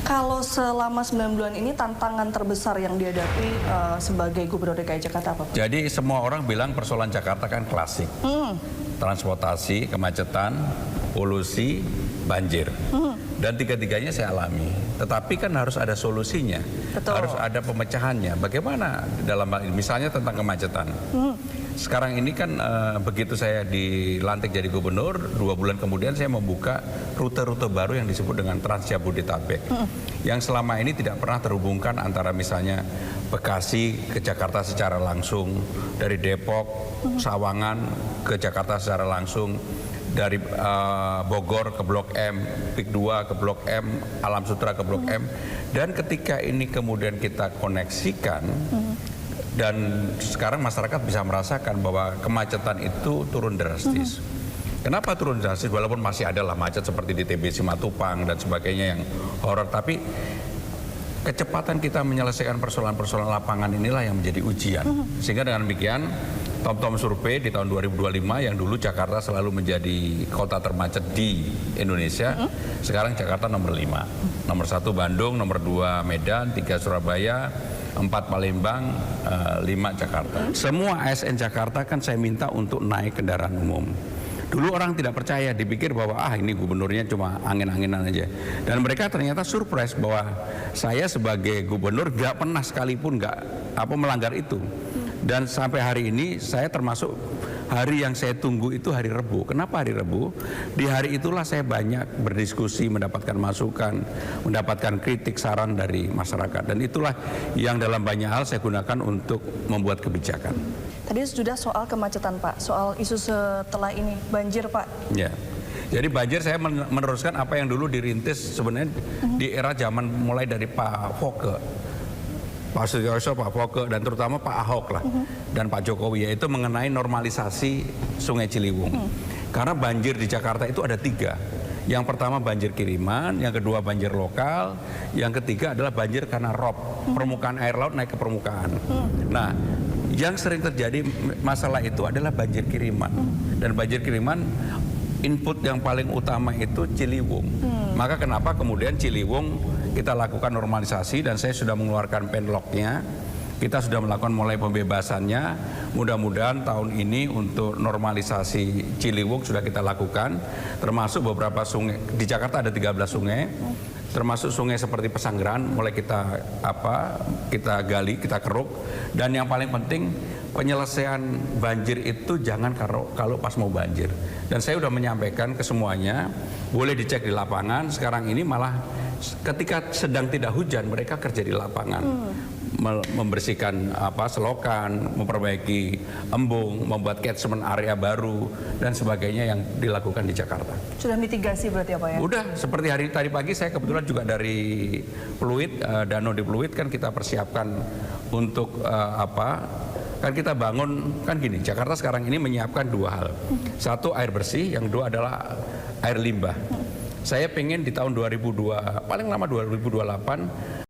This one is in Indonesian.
Kalau selama 9 bulan ini tantangan terbesar yang dihadapi sebagai Gubernur DKI Jakarta apa, Pak? Jadi semua orang bilang persoalan Jakarta kan klasik. Transportasi, kemacetan, polusi, banjir. Dan tiga-tiganya saya alami. Tetapi kan harus ada solusinya. Betul. Harus ada pemecahannya. Bagaimana dalam hal ini? Misalnya tentang kemacetan. Sekarang ini kan begitu saya dilantik jadi gubernur, 2 bulan kemudian saya membuka rute-rute baru yang disebut dengan Trans Jabodetabek. Yang selama ini tidak pernah terhubungkan antara misalnya Bekasi ke Jakarta secara langsung, dari Depok, Sawangan ke Jakarta secara langsung, dari Bogor ke Blok M, PIK 2 ke Blok M, Alam Sutra ke Blok M. Dan ketika ini kemudian kita koneksikan, dan sekarang masyarakat bisa merasakan bahwa kemacetan itu turun drastis. Kenapa turun drastis? Walaupun masih ada lah macet seperti di TBC Matupang dan sebagainya yang horor, tapi kecepatan kita menyelesaikan persoalan-persoalan lapangan inilah yang menjadi ujian. Sehingga dengan demikian, TomTom survei di tahun 2025 yang dulu Jakarta selalu menjadi kota termacet di Indonesia, sekarang Jakarta nomor 5. Nomor 1 Bandung, nomor 2 Medan, 3 Surabaya, 4 Palembang, 5 Jakarta. Semua ASN Jakarta kan saya minta untuk naik kendaraan umum. Dulu orang tidak percaya, dipikir bahwa ini gubernurnya cuma angin-anginan aja. Dan mereka ternyata surprise bahwa saya sebagai gubernur gak pernah sekalipun melanggar itu. Dan sampai hari ini saya termasuk hari yang saya tunggu itu hari Rabu. Kenapa hari Rabu? Di hari itulah saya banyak berdiskusi, mendapatkan masukan, mendapatkan kritik, saran dari masyarakat. Dan itulah yang dalam banyak hal saya gunakan untuk membuat kebijakan. Tadi sudah soal kemacetan, Pak. Soal isu setelah ini, banjir, Pak. Ya. Jadi banjir saya meneruskan apa yang dulu dirintis sebenarnya di era zaman mulai dari Pak Foke. Pak Sutioso, Pak Foke, dan terutama Pak Ahok lah, dan Pak Jokowi, yaitu mengenai normalisasi Sungai Ciliwung. Karena banjir di Jakarta itu ada 3. Yang pertama banjir kiriman, yang kedua banjir lokal, yang ketiga adalah banjir karena rob, permukaan air laut naik ke permukaan. Nah, yang sering terjadi masalah itu adalah banjir kiriman. Dan banjir kiriman, input yang paling utama itu Ciliwung. Maka kenapa kemudian Ciliwung kita lakukan normalisasi, dan saya sudah mengeluarkan penlocknya. Kita sudah melakukan mulai pembebasannya. Mudah-mudahan tahun ini untuk normalisasi Ciliwung sudah kita lakukan, termasuk beberapa sungai. Di Jakarta ada 13 sungai, termasuk sungai seperti Pesanggerahan mulai kita gali, kita keruk. Dan yang paling penting, penyelesaian banjir itu jangan kalau pas mau banjir. Dan saya sudah menyampaikan ke semuanya, boleh dicek di lapangan. Sekarang ini malah ketika sedang tidak hujan, mereka kerja di lapangan, membersihkan selokan, memperbaiki embung, membuat catchment area baru dan sebagainya yang dilakukan di Jakarta. Sudah mitigasi berarti apa ya? Udah, seperti tadi pagi saya kebetulan juga dari Pluit, danau di Pluit kan kita persiapkan untuk kan kita bangun, kan gini, Jakarta sekarang ini menyiapkan 2 hal. Satu, air bersih, yang kedua adalah air limbah. Saya pengen di tahun 2002, paling lama 2028,